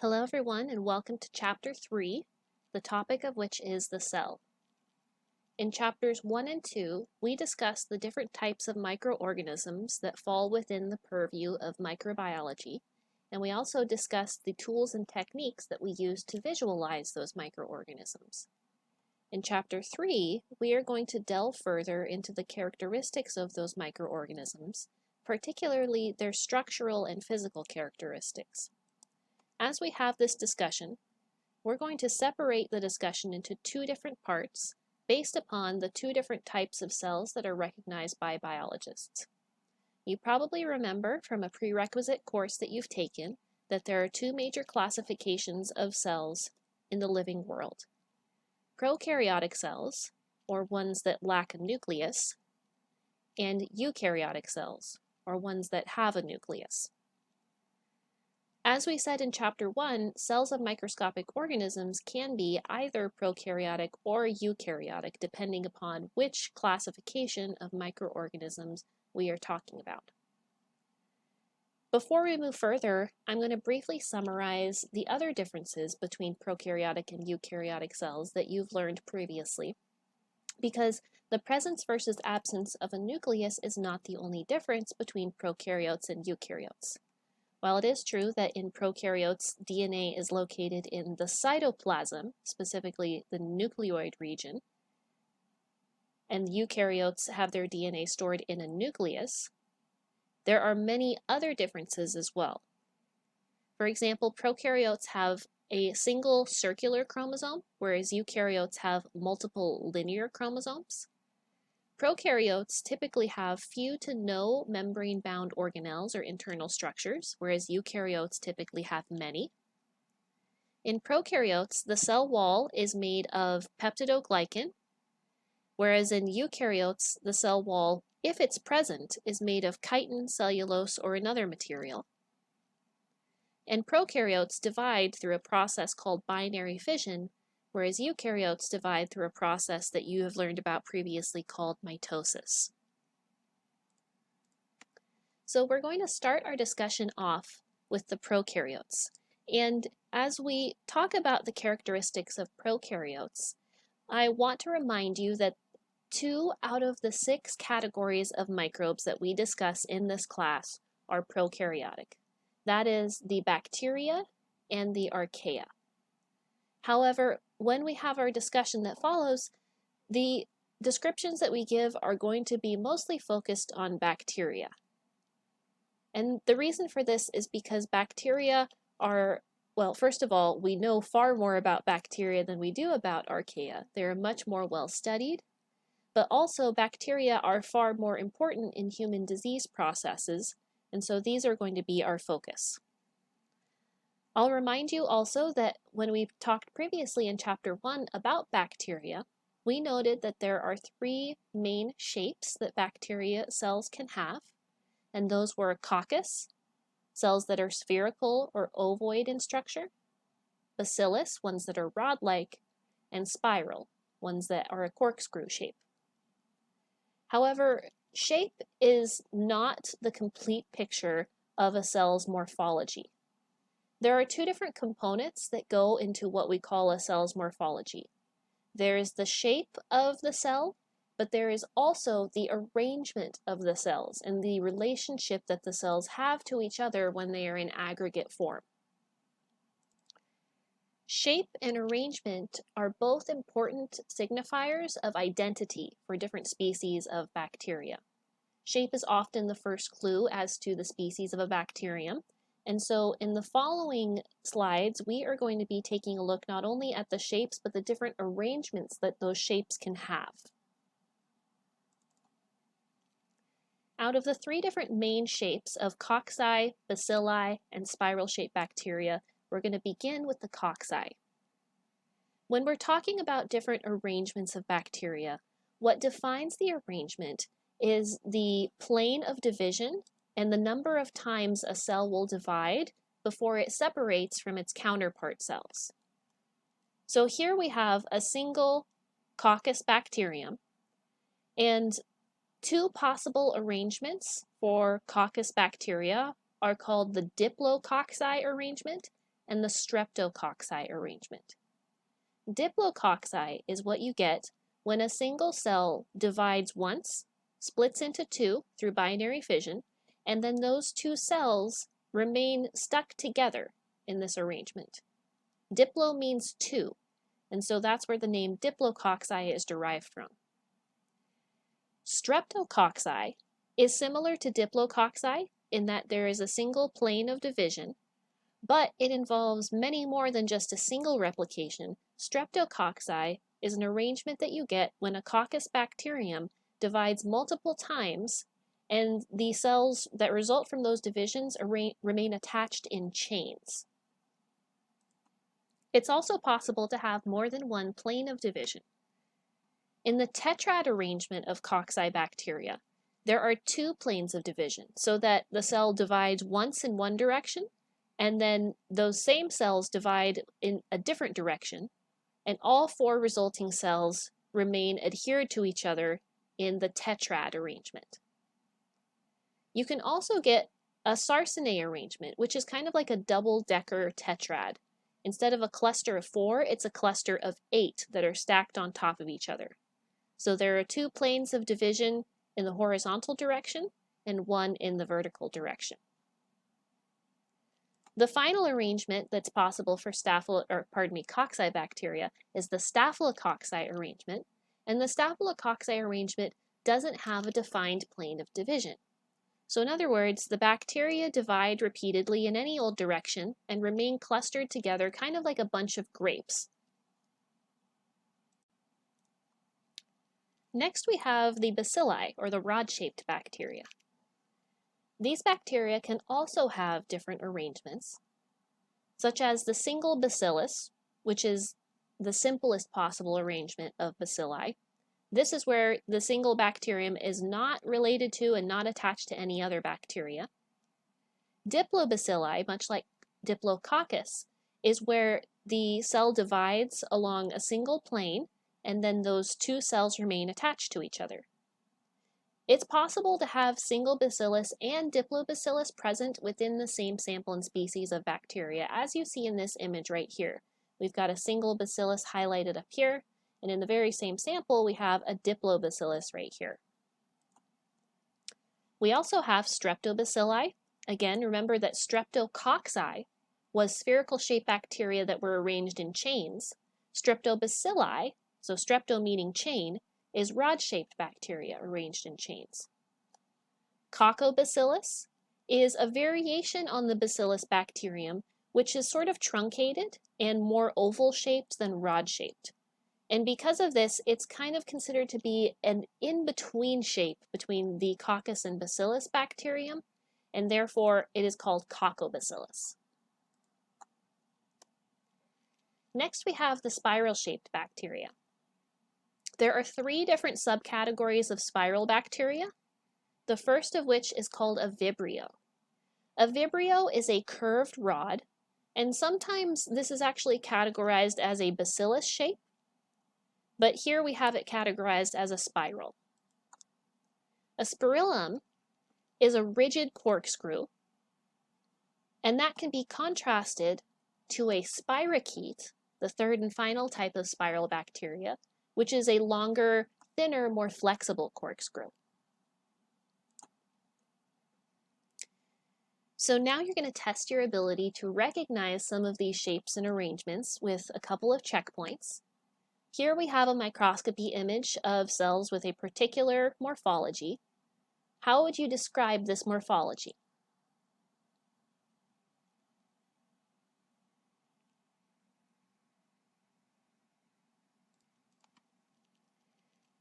Hello everyone and welcome to Chapter 3, the topic of which is the cell. In Chapters 1 and 2, we discussed the different types of microorganisms that fall within the purview of microbiology, and we also discussed the tools and techniques that we use to visualize those microorganisms. In Chapter 3, we are going to delve further into the characteristics of those microorganisms, particularly their structural and physical characteristics. As we have this discussion, we're going to separate the discussion into two different parts based upon the two different types of cells that are recognized by biologists. You probably remember from a prerequisite course that you've taken that there are two major classifications of cells in the living world. Prokaryotic cells, or ones that lack a nucleus, and eukaryotic cells, or ones that have a nucleus. As we said in Chapter 1, cells of microscopic organisms can be either prokaryotic or eukaryotic, depending upon which classification of microorganisms we are talking about. Before we move further, I'm going to briefly summarize the other differences between prokaryotic and eukaryotic cells that you've learned previously, because the presence versus absence of a nucleus is not the only difference between prokaryotes and eukaryotes. While it is true that in prokaryotes, DNA is located in the cytoplasm, specifically the nucleoid region, and eukaryotes have their DNA stored in a nucleus, there are many other differences as well. For example, prokaryotes have a single circular chromosome, whereas eukaryotes have multiple linear chromosomes. Prokaryotes typically have few to no membrane-bound organelles or internal structures, whereas eukaryotes typically have many. In prokaryotes, the cell wall is made of peptidoglycan, whereas in eukaryotes, the cell wall, if it's present, is made of chitin, cellulose, or another material. And prokaryotes divide through a process called binary fission, whereas eukaryotes divide through a process that you have learned about previously called mitosis. So we're going to start our discussion off with the prokaryotes. And as we talk about the characteristics of prokaryotes, I want to remind you that 2 out of the 6 categories of microbes that we discuss in this class are prokaryotic. That is the bacteria and the archaea. However, when we have our discussion that follows, the descriptions that we give are going to be mostly focused on bacteria. And the reason for this is because bacteria are, well, first of all, we know far more about bacteria than we do about archaea. They're much more well studied, but also bacteria are far more important in human disease processes, and so these are going to be our focus. I'll remind you also that when we talked previously in Chapter 1 about bacteria, we noted that there are 3 main shapes that bacteria cells can have, and those were coccus, cells that are spherical or ovoid in structure, bacillus, ones that are rod-like, and spiral, ones that are a corkscrew shape. However, shape is not the complete picture of a cell's morphology. There are 2 different components that go into what we call a cell's morphology. There is the shape of the cell, but there is also the arrangement of the cells and the relationship that the cells have to each other when they are in aggregate form. Shape and arrangement are both important signifiers of identity for different species of bacteria. Shape is often the first clue as to the species of a bacterium. And so in the following slides, we are going to be taking a look not only at the shapes, but the different arrangements that those shapes can have. Out of the 3 different main shapes of COCCI, bacilli, and spiral-shaped bacteria, we're going to begin with the COCCI. When we're talking about different arrangements of bacteria, what defines the arrangement is the plane of division and the number of times a cell will divide before it separates from its counterpart cells. So here we have a single coccus bacterium, and 2 possible arrangements for coccus bacteria are called the diplococci arrangement and the streptococci arrangement. Diplococci is what you get when a single cell divides once, splits into two through binary fission, and then those two cells remain stuck together in this arrangement. Diplo means two, and so that's where the name diplococci is derived from. Streptococci is similar to diplococci in that there is a single plane of division, but it involves many more than just a single replication. Streptococci is an arrangement that you get when a coccus bacterium divides multiple times and the cells that result from those divisions remain attached in chains. It's also possible to have more than one plane of division. In the tetrad arrangement of cocci bacteria, there are two planes of division, so that the cell divides once in one direction, and then those same cells divide in a different direction, and all four resulting cells remain adhered to each other in the tetrad arrangement. You can also get a sarsenet arrangement, which is kind of like a double-decker tetrad. Instead of a cluster of 4, it's a cluster of 8 that are stacked on top of each other. So there are two planes of division in the horizontal direction and one in the vertical direction. The final arrangement that's possible for cocci bacteria is the staphylococci arrangement, and the staphylococci arrangement doesn't have a defined plane of division. So in other words, the bacteria divide repeatedly in any old direction and remain clustered together kind of like a bunch of grapes. Next we have the bacilli, or the rod-shaped bacteria. These bacteria can also have different arrangements, such as the single bacillus, which is the simplest possible arrangement of bacilli. This is where the single bacterium is not related to and not attached to any other bacteria. Diplobacilli, much like Diplococcus, is where the cell divides along a single plane and then those two cells remain attached to each other. It's possible to have single bacillus and diplobacillus present within the same sample and species of bacteria, as you see in this image right here. We've got a single bacillus highlighted up here, and in the very same sample we have a diplobacillus right here. We also have streptobacilli. Again, remember that streptococci was spherical-shaped bacteria that were arranged in chains. Streptobacilli, so strepto meaning chain, is rod-shaped bacteria arranged in chains. Coccobacillus is a variation on the bacillus bacterium, which is sort of truncated and more oval-shaped than rod-shaped. And because of this, it's kind of considered to be an in-between shape between the coccus and bacillus bacterium, and therefore it is called coccobacillus. Next we have the spiral-shaped bacteria. There are 3 different subcategories of spiral bacteria, the first of which is called a vibrio. A vibrio is a curved rod, and sometimes this is actually categorized as a bacillus shape, but here we have it categorized as a spiral. A spirillum is a rigid corkscrew, and that can be contrasted to a spirochete, the third and final type of spiral bacteria, which is a longer, thinner, more flexible corkscrew. So now you're going to test your ability to recognize some of these shapes and arrangements with a couple of checkpoints. Here we have a microscopy image of cells with a particular morphology. How would you describe this morphology?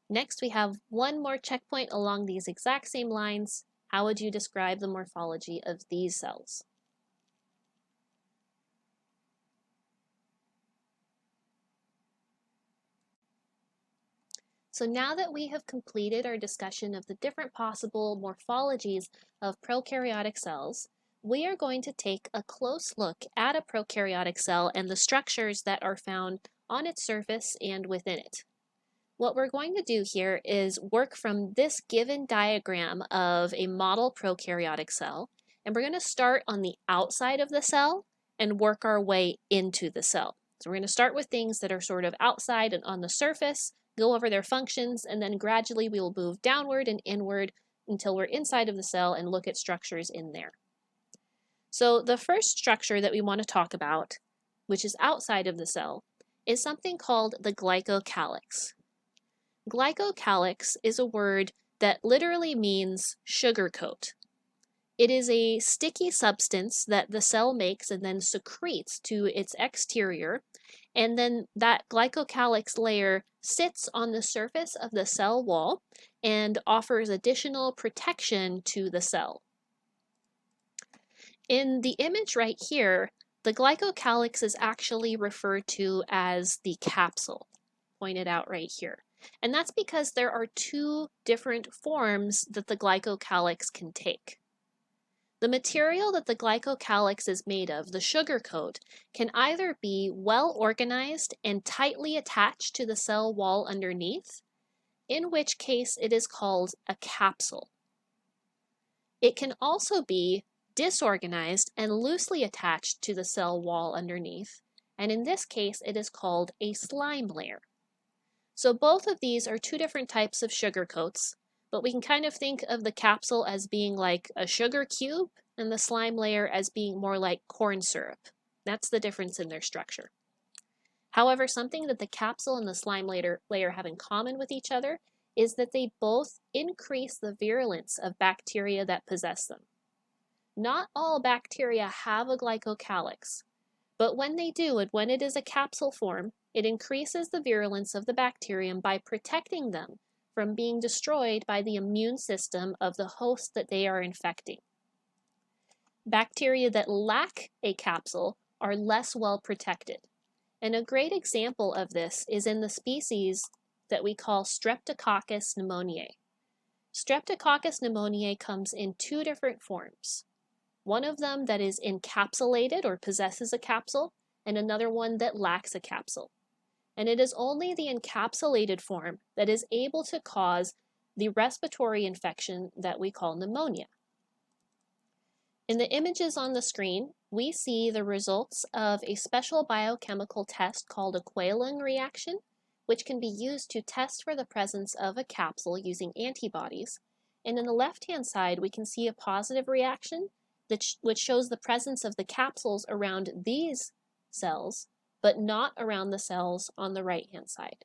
Next, we have one more checkpoint along these exact same lines. How would you describe the morphology of these cells? So now that we have completed our discussion of the different possible morphologies of prokaryotic cells, we are going to take a close look at a prokaryotic cell and the structures that are found on its surface and within it. What we're going to do here is work from this given diagram of a model prokaryotic cell, and we're going to start on the outside of the cell and work our way into the cell. So we're going to start with things that are sort of outside and on the surface, go over their functions, and then gradually we will move downward and inward until we're inside of the cell and look at structures in there. So the first structure that we want to talk about, which is outside of the cell, is something called the glycocalyx. Glycocalyx is a word that literally means sugar coat. It is a sticky substance that the cell makes and then secretes to its exterior, and then that glycocalyx layer sits on the surface of the cell wall and offers additional protection to the cell. In the image right here, the glycocalyx is actually referred to as the capsule, pointed out right here. And that's because there are two different forms that the glycocalyx can take. The material that the glycocalyx is made of, the sugar coat, can either be well organized and tightly attached to the cell wall underneath, in which case it is called a capsule. It can also be disorganized and loosely attached to the cell wall underneath, and in this case it is called a slime layer. So both of these are two different types of sugar coats, but we can kind of think of the capsule as being like a sugar cube and the slime layer as being more like corn syrup. That's the difference in their structure. However, something that the capsule and the slime layer have in common with each other is that they both increase the virulence of bacteria that possess them. Not all bacteria have a glycocalyx, but when they do, and when it is a capsule form, it increases the virulence of the bacterium by protecting them from being destroyed by the immune system of the host that they are infecting. Bacteria that lack a capsule are less well protected. And a great example of this is in the species that we call Streptococcus pneumoniae. Streptococcus pneumoniae comes in two different forms. One of them that is encapsulated or possesses a capsule, and another one that lacks a capsule. And it is only the encapsulated form that is able to cause the respiratory infection that we call pneumonia. In the images on the screen, we see the results of a special biochemical test called a Quailung reaction, which can be used to test for the presence of a capsule using antibodies. And in the left-hand side, we can see a positive reaction which shows the presence of the capsules around these cells, but not around the cells on the right-hand side.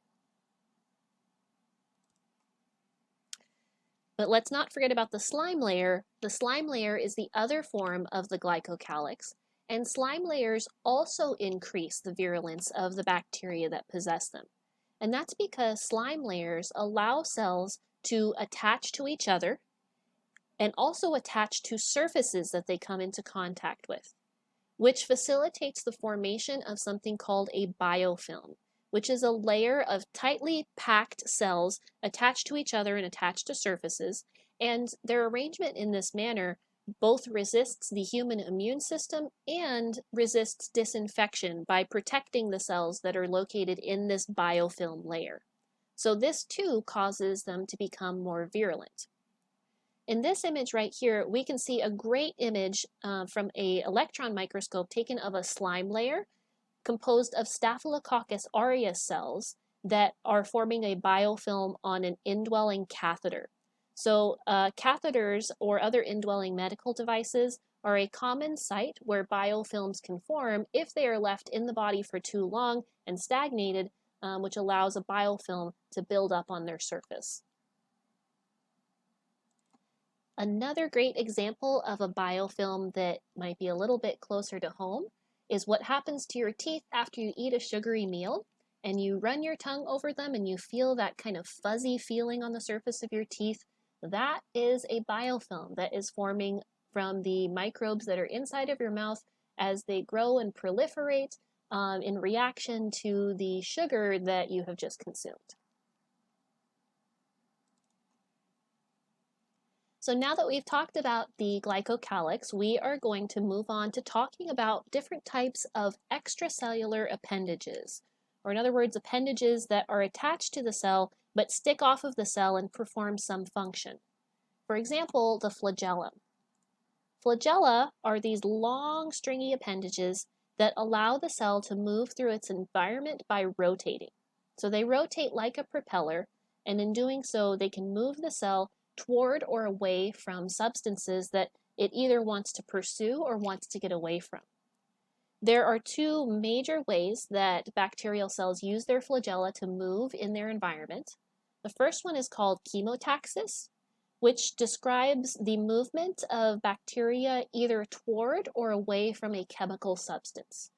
But let's not forget about the slime layer. The slime layer is the other form of the glycocalyx, and slime layers also increase the virulence of the bacteria that possess them. And that's because slime layers allow cells to attach to each other and also attach to surfaces that they come into contact with, which facilitates the formation of something called a biofilm, which is a layer of tightly packed cells attached to each other and attached to surfaces, and their arrangement in this manner both resists the human immune system and resists disinfection by protecting the cells that are located in this biofilm layer. So this too causes them to become more virulent. In this image right here, we can see a great image from an electron microscope taken of a slime layer composed of Staphylococcus aureus cells that are forming a biofilm on an indwelling catheter. So catheters or other indwelling medical devices are a common site where biofilms can form if they are left in the body for too long and stagnated, which allows a biofilm to build up on their surface. Another great example of a biofilm that might be a little bit closer to home is what happens to your teeth after you eat a sugary meal and you run your tongue over them and you feel that kind of fuzzy feeling on the surface of your teeth. That is a biofilm that is forming from the microbes that are inside of your mouth as they grow and proliferate in reaction to the sugar that you have just consumed. So now that we've talked about the glycocalyx, we are going to move on to talking about different types of extracellular appendages, or in other words, appendages that are attached to the cell but stick off of the cell and perform some function. For example, the flagellum. Flagella are these long, stringy appendages that allow the cell to move through its environment by rotating. So they rotate like a propeller, and in doing so, they can move the cell toward or away from substances that it either wants to pursue or wants to get away from. There are two major ways that bacterial cells use their flagella to move in their environment. The first one is called chemotaxis, which describes the movement of bacteria either toward or away from a chemical substance.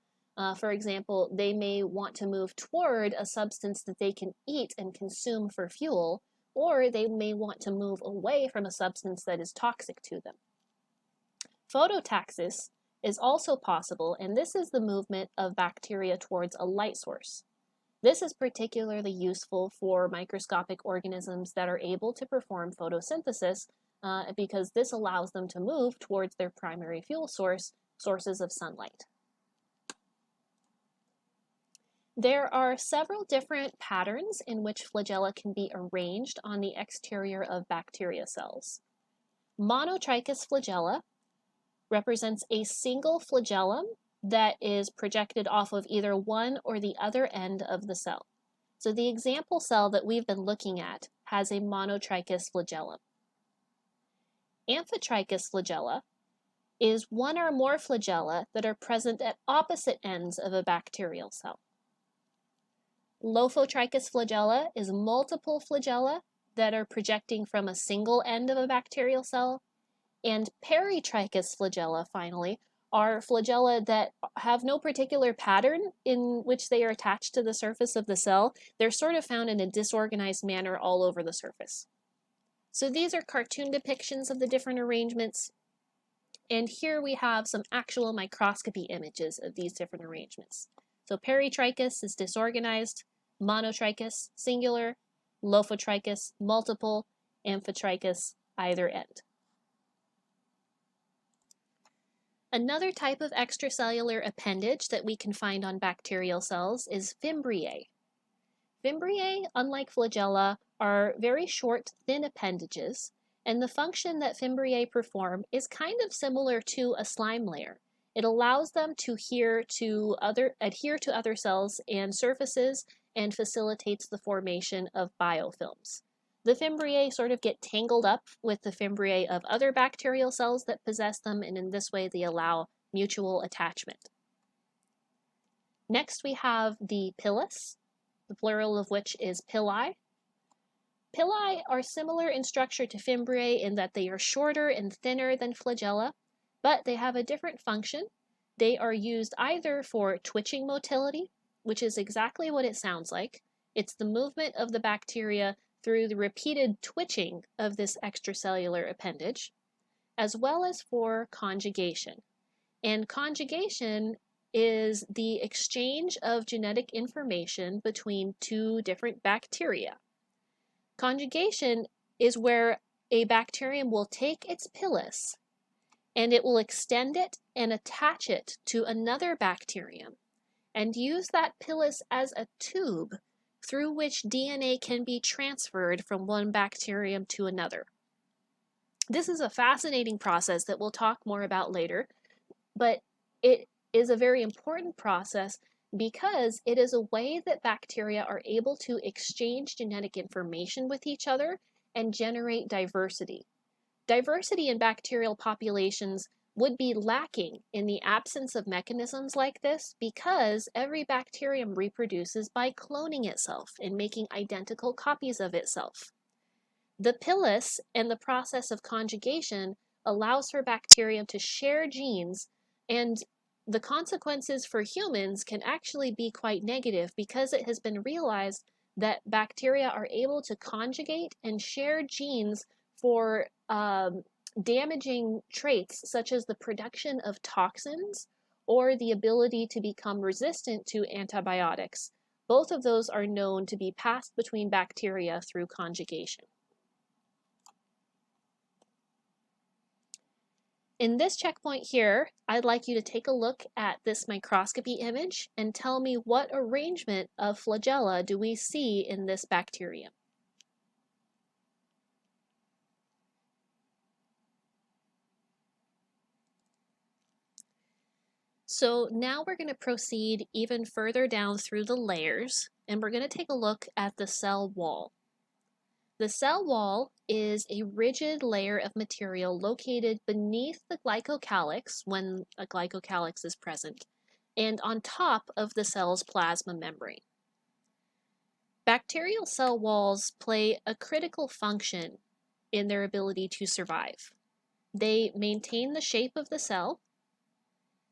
For example, they may want to move toward a substance that they can eat and consume for fuel, or they may want to move away from a substance that is toxic to them. Phototaxis is also possible, and this is the movement of bacteria towards a light source. This is particularly useful for microscopic organisms that are able to perform photosynthesis because this allows them to move towards their primary fuel sources of sunlight. There are several different patterns in which flagella can be arranged on the exterior of bacteria cells. Monotrichous flagella represents a single flagellum that is projected off of either one or the other end of the cell. So the example cell that we've been looking at has a monotrichous flagellum. Amphitrichous flagella is one or more flagella that are present at opposite ends of a bacterial cell. Lophotrichous flagella is multiple flagella that are projecting from a single end of a bacterial cell. And peritrichous flagella, finally, are flagella that have no particular pattern in which they are attached to the surface of the cell. They're sort of found in a disorganized manner all over the surface. So these are cartoon depictions of the different arrangements. And here we have some actual microscopy images of these different arrangements. So peritrichous is disorganized, monotrichous, singular, lophotrichous, multiple, amphitrichous, either end. Another type of extracellular appendage that we can find on bacterial cells is fimbriae. Fimbriae, unlike flagella, are very short, thin appendages, and the function that fimbriae perform is kind of similar to a slime layer. It allows them to adhere to other cells and surfaces and facilitates the formation of biofilms. The fimbriae sort of get tangled up with the fimbriae of other bacterial cells that possess them, and in this way they allow mutual attachment. Next we have the pilus, the plural of which is pili. Pili are similar in structure to fimbriae in that they are shorter and thinner than flagella, but they have a different function. They are used either for twitching motility, which is exactly what it sounds like. It's the movement of the bacteria through the repeated twitching of this extracellular appendage, as well as for conjugation. And conjugation is the exchange of genetic information between two different bacteria. Conjugation is where a bacterium will take its pilus and it will extend it and attach it to another bacterium and use that pilus as a tube through which DNA can be transferred from one bacterium to another. This is a fascinating process that we'll talk more about later, but it is a very important process because it is a way that bacteria are able to exchange genetic information with each other and generate diversity. Diversity in bacterial populations would be lacking in the absence of mechanisms like this because every bacterium reproduces by cloning itself and making identical copies of itself. The pilus and the process of conjugation allows for bacterium to share genes, and the consequences for humans can actually be quite negative because it has been realized that bacteria are able to conjugate and share genes for damaging traits such as the production of toxins or the ability to become resistant to antibiotics. Both of those are known to be passed between bacteria through conjugation. In this checkpoint here, I'd like you to take a look at this microscopy image and tell me what arrangement of flagella do we see in this bacterium. So now we're going to proceed even further down through the layers, and we're going to take a look at the cell wall. The cell wall is a rigid layer of material located beneath the glycocalyx when a glycocalyx is present, and on top of the cell's plasma membrane. Bacterial cell walls play a critical function in their ability to survive. They maintain the shape of the cell.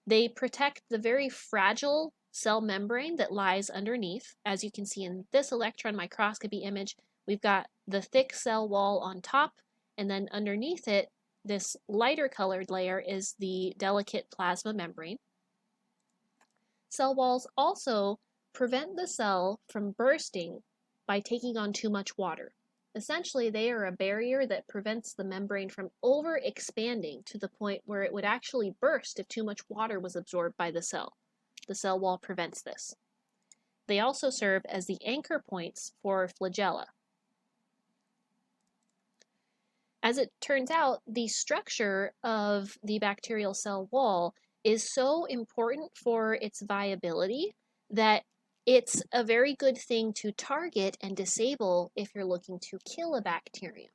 They protect the very fragile cell membrane that lies underneath. As you can see in this electron microscopy image, we've got the thick cell wall on top, and then underneath it, this lighter colored layer is the delicate plasma membrane. Cell walls also prevent the cell from bursting by taking on too much water. Essentially, they are a barrier that prevents the membrane from over-expanding to the point where it would actually burst if too much water was absorbed by the cell. The cell wall prevents this. They also serve as the anchor points for flagella. As it turns out, the structure of the bacterial cell wall is so important for its viability that it's a very good thing to target and disable if you're looking to kill a bacterium.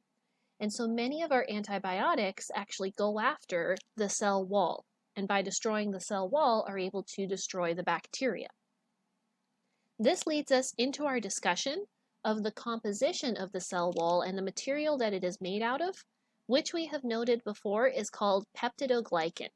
And so many of our antibiotics actually go after the cell wall, and by destroying the cell wall are able to destroy the bacteria. This leads us into our discussion of the composition of the cell wall and the material that it is made out of, which we have noted before is called peptidoglycan.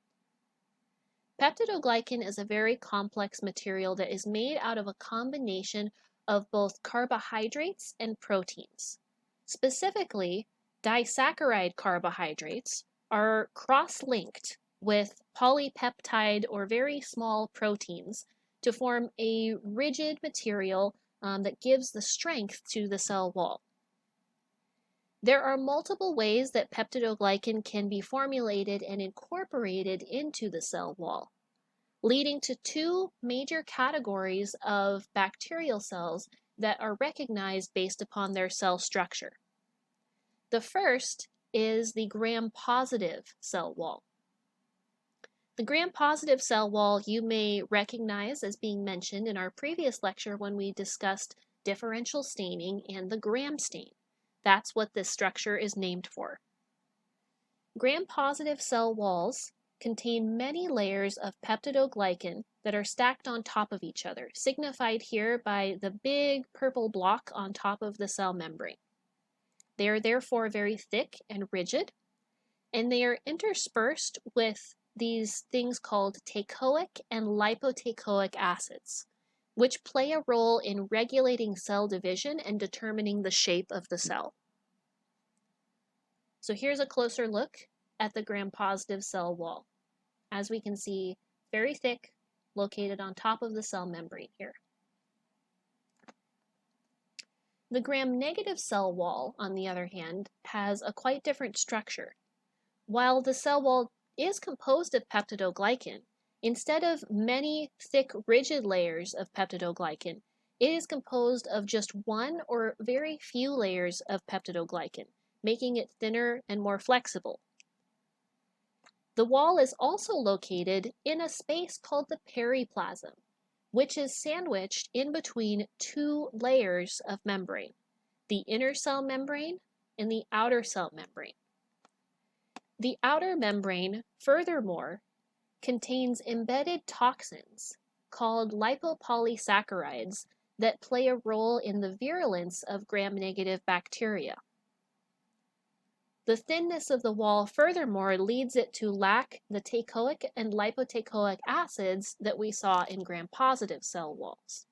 Peptidoglycan is a very complex material that is made out of a combination of both carbohydrates and proteins. Specifically, disaccharide carbohydrates are cross-linked with polypeptide or very small proteins to form a rigid material that gives the strength to the cell wall. There are multiple ways that peptidoglycan can be formulated and incorporated into the cell wall, leading to two major categories of bacterial cells that are recognized based upon their cell structure. The first is the gram-positive cell wall. The gram-positive cell wall you may recognize as being mentioned in our previous lecture when we discussed differential staining and the gram stain. That's what this structure is named for. Gram-positive cell walls contain many layers of peptidoglycan that are stacked on top of each other, signified here by the big purple block on top of the cell membrane. They are therefore very thick and rigid, and they are interspersed with these things called teichoic and lipoteichoic acids, which play a role in regulating cell division and determining the shape of the cell. So here's a closer look at the gram-positive cell wall. As we can see, very thick, located on top of the cell membrane here. The gram-negative cell wall, on the other hand, has a quite different structure. While the cell wall is composed of peptidoglycan, instead of many thick, rigid layers of peptidoglycan, it is composed of just one or very few layers of peptidoglycan, making it thinner and more flexible. The wall is also located in a space called the periplasm, which is sandwiched in between two layers of membrane, the inner cell membrane and the outer cell membrane. The outer membrane, furthermore, contains embedded toxins called lipopolysaccharides that play a role in the virulence of gram-negative bacteria. The thinness of the wall, furthermore, leads it to lack the teichoic and lipoteichoic acids that we saw in gram-positive cell walls.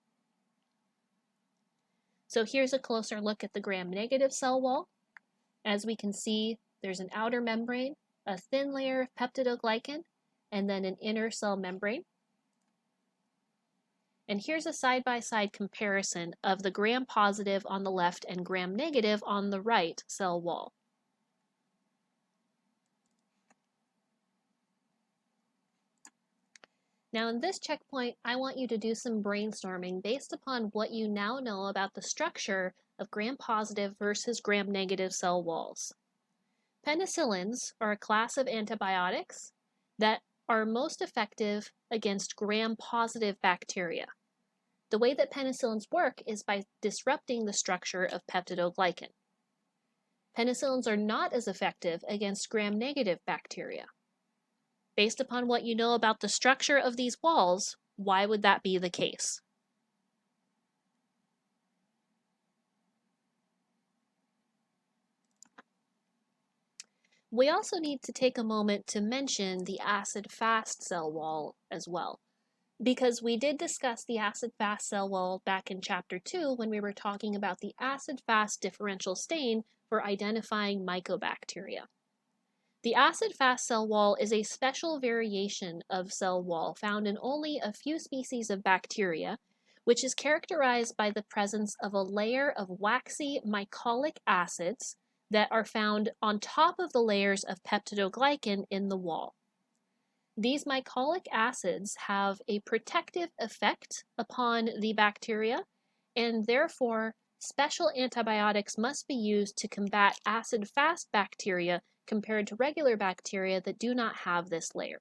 So here's a closer look at the gram-negative cell wall. As we can see, there's an outer membrane, a thin layer of peptidoglycan, and then an inner cell membrane. And here's a side-by-side comparison of the gram-positive on the left and gram-negative on the right cell wall. Now in this checkpoint, I want you to do some brainstorming based upon what you now know about the structure of gram-positive versus gram-negative cell walls. Penicillins are a class of antibiotics that are most effective against gram-positive bacteria. The way that penicillins work is by disrupting the structure of peptidoglycan. Penicillins are not as effective against gram-negative bacteria. Based upon what you know about the structure of these walls, why would that be the case? We also need to take a moment to mention the acid-fast cell wall as well, because we did discuss the acid-fast cell wall back in Chapter 2 when we were talking about the acid-fast differential stain for identifying mycobacteria. The acid-fast cell wall is a special variation of cell wall found in only a few species of bacteria, which is characterized by the presence of a layer of waxy mycolic acids that are found on top of the layers of peptidoglycan in the wall. These mycolic acids have a protective effect upon the bacteria, and therefore special antibiotics must be used to combat acid-fast bacteria compared to regular bacteria that do not have this layer.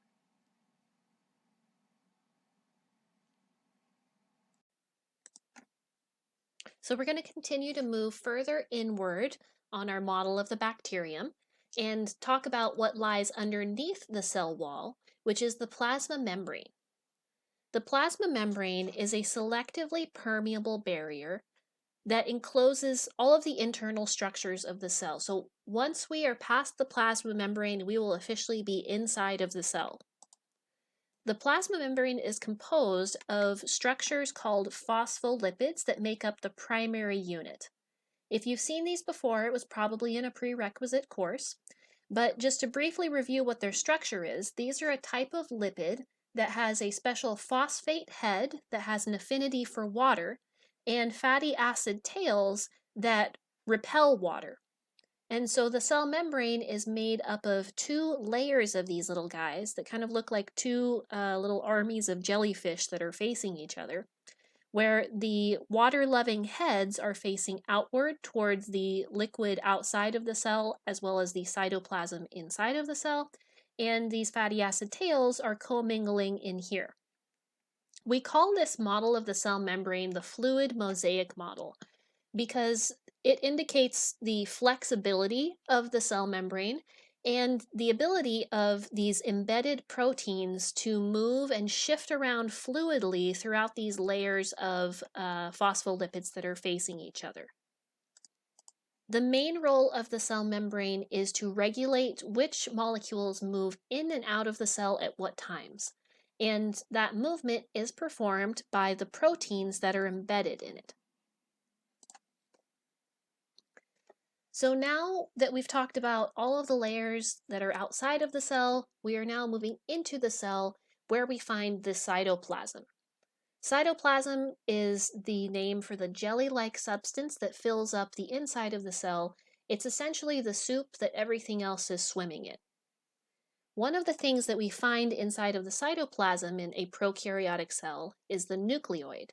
So we're going to continue to move further inward on our model of the bacterium and talk about what lies underneath the cell wall, which is the plasma membrane. The plasma membrane is a selectively permeable barrier that encloses all of the internal structures of the cell. So once we are past the plasma membrane, we will officially be inside of the cell. The plasma membrane is composed of structures called phospholipids that make up the primary unit. If you've seen these before, it was probably in a prerequisite course, but just to briefly review what their structure is, these are a type of lipid that has a special phosphate head that has an affinity for water and fatty acid tails that repel water. And so the cell membrane is made up of two layers of these little guys that kind of look like two little armies of jellyfish that are facing each other, where the water-loving heads are facing outward towards the liquid outside of the cell, as well as the cytoplasm inside of the cell, and these fatty acid tails are commingling in here. We call this model of the cell membrane the fluid mosaic model because it indicates the flexibility of the cell membrane and the ability of these embedded proteins to move and shift around fluidly throughout these layers of phospholipids that are facing each other. The main role of the cell membrane is to regulate which molecules move in and out of the cell at what times. And that movement is performed by the proteins that are embedded in it. So now that we've talked about all of the layers that are outside of the cell, we are now moving into the cell where we find the cytoplasm. Cytoplasm is the name for the jelly-like substance that fills up the inside of the cell. It's essentially the soup that everything else is swimming in. One of the things that we find inside of the cytoplasm in a prokaryotic cell is the nucleoid.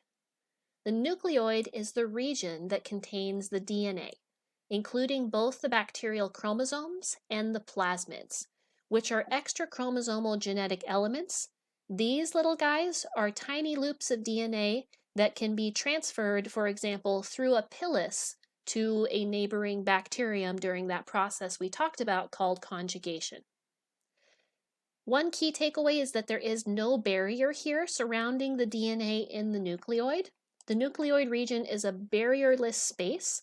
The nucleoid is the region that contains the DNA, including both the bacterial chromosomes and the plasmids, which are extra chromosomal genetic elements. These little guys are tiny loops of DNA that can be transferred, for example, through a pilus to a neighboring bacterium during that process we talked about called conjugation. One key takeaway is that there is no barrier here surrounding the DNA in the nucleoid. The nucleoid region is a barrierless space.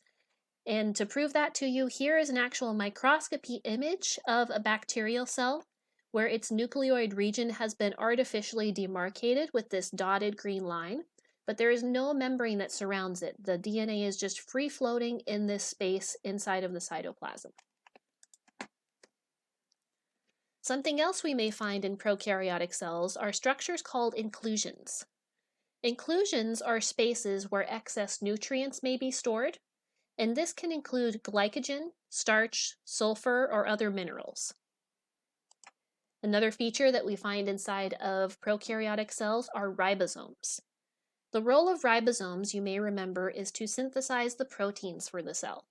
And to prove that to you, here is an actual microscopy image of a bacterial cell where its nucleoid region has been artificially demarcated with this dotted green line, but there is no membrane that surrounds it. The DNA is just free floating in this space inside of the cytoplasm. Something else we may find in prokaryotic cells are structures called inclusions. Inclusions are spaces where excess nutrients may be stored, and this can include glycogen, starch, sulfur, or other minerals. Another feature that we find inside of prokaryotic cells are ribosomes. The role of ribosomes, you may remember, is to synthesize the proteins for the cell.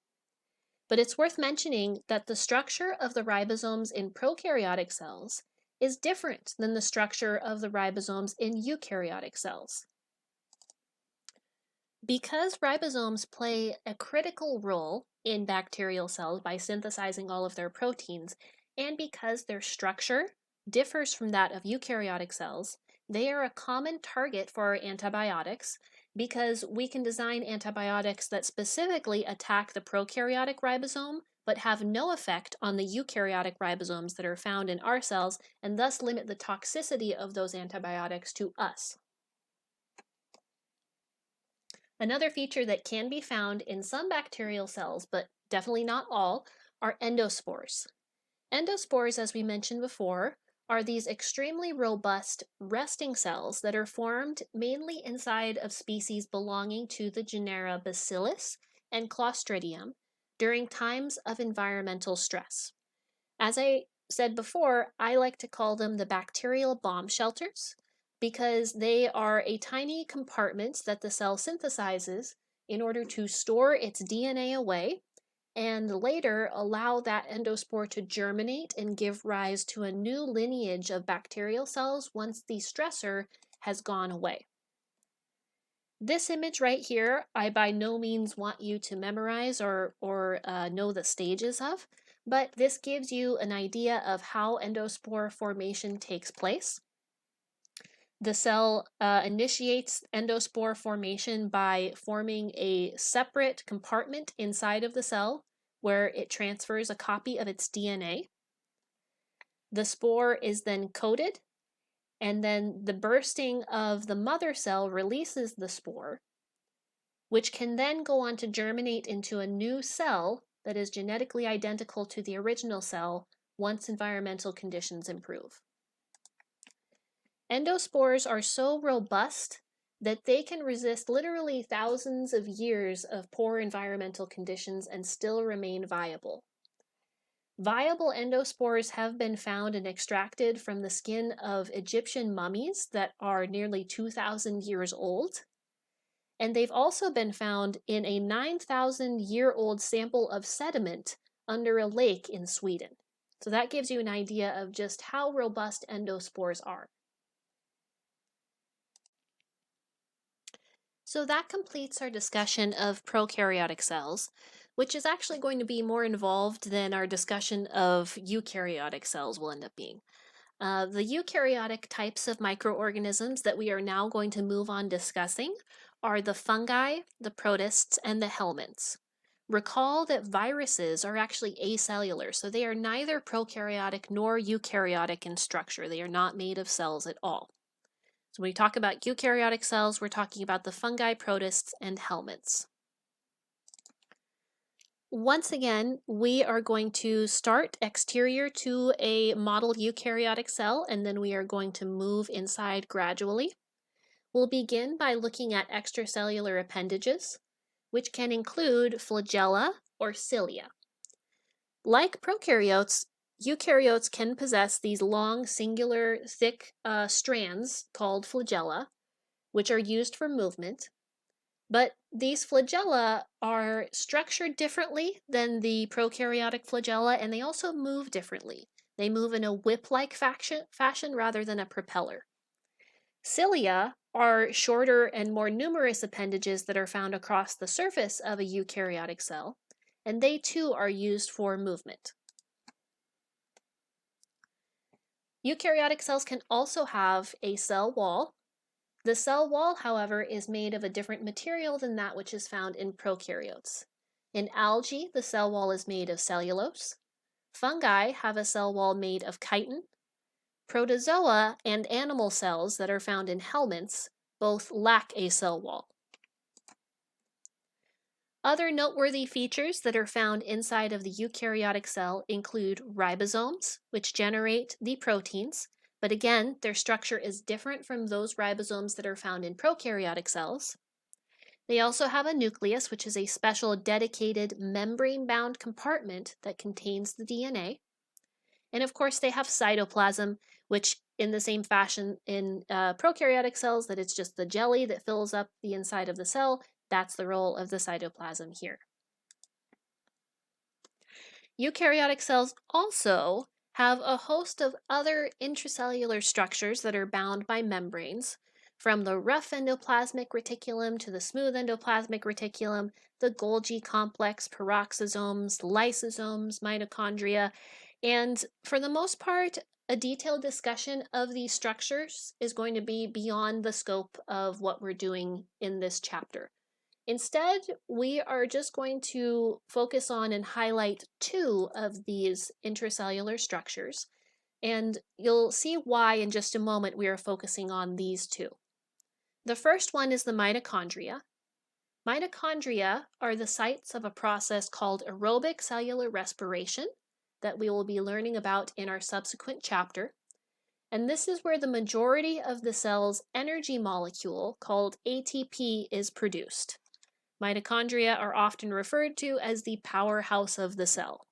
But it's worth mentioning that the structure of the ribosomes in prokaryotic cells is different than the structure of the ribosomes in eukaryotic cells. Because ribosomes play a critical role in bacterial cells by synthesizing all of their proteins, and because their structure differs from that of eukaryotic cells, they are a common target for antibiotics because we can design antibiotics that specifically attack the prokaryotic ribosome but have no effect on the eukaryotic ribosomes that are found in our cells and thus limit the toxicity of those antibiotics to us. Another feature that can be found in some bacterial cells, but definitely not all, are endospores. Endospores, as we mentioned before, are these extremely robust resting cells that are formed mainly inside of species belonging to the genera Bacillus and Clostridium during times of environmental stress. As I said before, I like to call them the bacterial bomb shelters because they are a tiny compartment that the cell synthesizes in order to store its DNA away and later allow that endospore to germinate and give rise to a new lineage of bacterial cells once the stressor has gone away. This image right here, I by no means want you to memorize or know the stages of, but this gives you an idea of how endospore formation takes place. The cell initiates endospore formation by forming a separate compartment inside of the cell where it transfers a copy of its DNA. The spore is then coated, and then the bursting of the mother cell releases the spore, which can then go on to germinate into a new cell that is genetically identical to the original cell once environmental conditions improve. Endospores are so robust that they can resist literally thousands of years of poor environmental conditions and still remain viable. Viable endospores have been found and extracted from the skin of Egyptian mummies that are nearly 2,000 years old. And they've also been found in a 9,000-year-old sample of sediment under a lake in Sweden. So that gives you an idea of just how robust endospores are. So that completes our discussion of prokaryotic cells, which is actually going to be more involved than our discussion of eukaryotic cells will end up being. The eukaryotic types of microorganisms that we are now going to move on discussing are the fungi, the protists, and the helminths. Recall that viruses are actually acellular, so they are neither prokaryotic nor eukaryotic in structure. They are not made of cells at all. So when we talk about eukaryotic cells, we're talking about the fungi, protists, and helminths. Once again, we are going to start exterior to a model eukaryotic cell, and then we are going to move inside gradually. We'll begin by looking at extracellular appendages, which can include flagella or cilia. Like prokaryotes, eukaryotes can possess these long, singular, thick strands called flagella, which are used for movement. But these flagella are structured differently than the prokaryotic flagella, and they also move differently. They move in a whip-like fashion rather than a propeller. Cilia are shorter and more numerous appendages that are found across the surface of a eukaryotic cell, and they too are used for movement. Eukaryotic cells can also have a cell wall. The cell wall, however, is made of a different material than that which is found in prokaryotes. In algae, the cell wall is made of cellulose. Fungi have a cell wall made of chitin. Protozoa and animal cells that are found in helminths both lack a cell wall. Other noteworthy features that are found inside of the eukaryotic cell include ribosomes, which generate the proteins, but again, their structure is different from those ribosomes that are found in prokaryotic cells. They also have a nucleus, which is a special dedicated membrane-bound compartment that contains the DNA. And of course, they have cytoplasm, which in the same fashion in prokaryotic cells, that it's just the jelly that fills up the inside of the cell. That's the role of the cytoplasm here. Eukaryotic cells also have a host of other intracellular structures that are bound by membranes, from the rough endoplasmic reticulum to the smooth endoplasmic reticulum, the Golgi complex, peroxisomes, lysosomes, mitochondria, and for the most part, a detailed discussion of these structures is going to be beyond the scope of what we're doing in this chapter. Instead, we are just going to focus on and highlight two of these intracellular structures, and you'll see why in just a moment we are focusing on these two. The first one is the mitochondria. Mitochondria are the sites of a process called aerobic cellular respiration that we will be learning about in our subsequent chapter. And this is where the majority of the cell's energy molecule, called ATP, is produced. Mitochondria are often referred to as the powerhouse of the cell.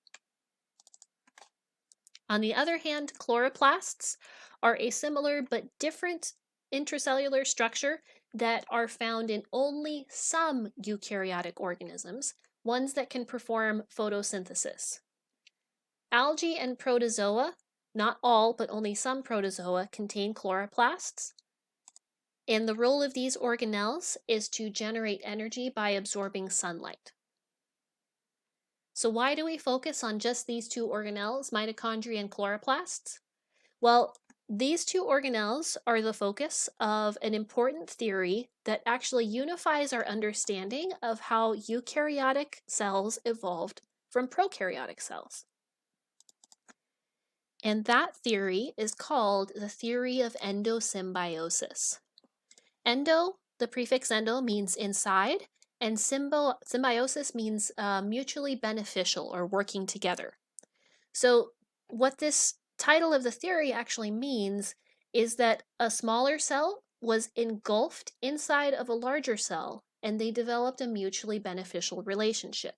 On the other hand, chloroplasts are a similar but different intracellular structure that are found in only some eukaryotic organisms, ones that can perform photosynthesis. Algae and protozoa, not all but only some protozoa, contain chloroplasts. And the role of these organelles is to generate energy by absorbing sunlight. So why do we focus on just these two organelles, mitochondria and chloroplasts? Well, these two organelles are the focus of an important theory that actually unifies our understanding of how eukaryotic cells evolved from prokaryotic cells. And that theory is called the theory of endosymbiosis. Endo, the prefix endo, means inside, and symbiosis means mutually beneficial or working together. So what this title of the theory actually means is that a smaller cell was engulfed inside of a larger cell, and they developed a mutually beneficial relationship.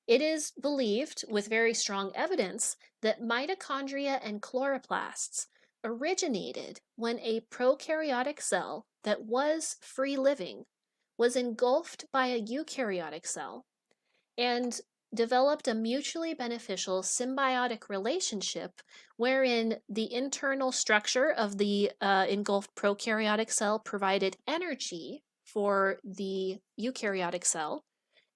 It is believed, with very strong evidence, that mitochondria and chloroplasts originated when a prokaryotic cell that was free-living was engulfed by a eukaryotic cell and developed a mutually beneficial symbiotic relationship wherein the internal structure of the engulfed prokaryotic cell provided energy for the eukaryotic cell,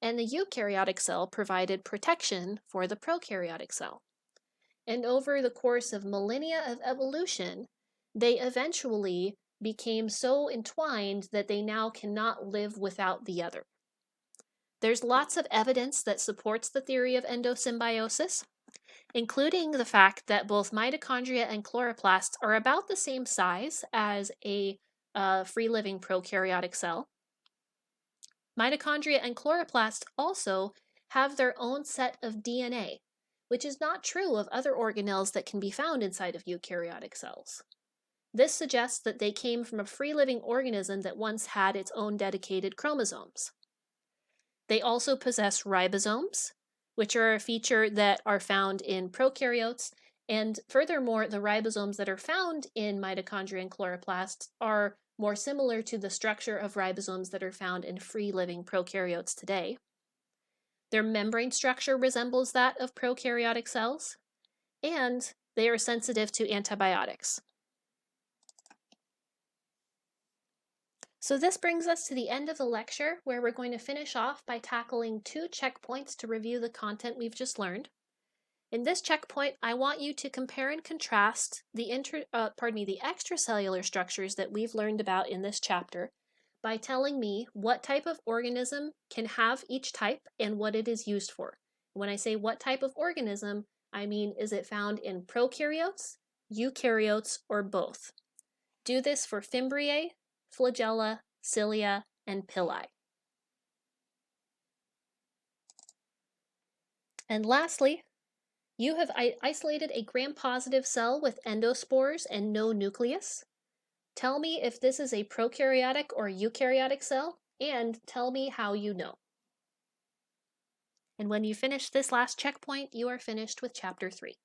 and the eukaryotic cell provided protection for the prokaryotic cell. And over the course of millennia of evolution, they eventually became so entwined that they now cannot live without the other. There's lots of evidence that supports the theory of endosymbiosis, including the fact that both mitochondria and chloroplasts are about the same size as a free-living prokaryotic cell. Mitochondria and chloroplasts also have their own set of DNA, which is not true of other organelles that can be found inside of eukaryotic cells. This suggests that they came from a free-living organism that once had its own dedicated chromosomes. They also possess ribosomes, which are a feature that are found in prokaryotes, and furthermore, the ribosomes that are found in mitochondria and chloroplasts are more similar to the structure of ribosomes that are found in free-living prokaryotes today. Their membrane structure resembles that of prokaryotic cells, and they are sensitive to antibiotics. So this brings us to the end of the lecture, where we're going to finish off by tackling two checkpoints to review the content we've just learned. In this checkpoint, I want you to compare and contrast the extracellular structures that we've learned about in this chapter by telling me what type of organism can have each type and what it is used for. When I say what type of organism, I mean, is it found in prokaryotes, eukaryotes, or both? Do this for Fimbriae, flagella, cilia, and pili. And lastly, you have isolated a gram-positive cell with endospores and no nucleus. Tell me if this is a prokaryotic or eukaryotic cell, and tell me how you know. And when you finish this last checkpoint, you are finished with Chapter 3.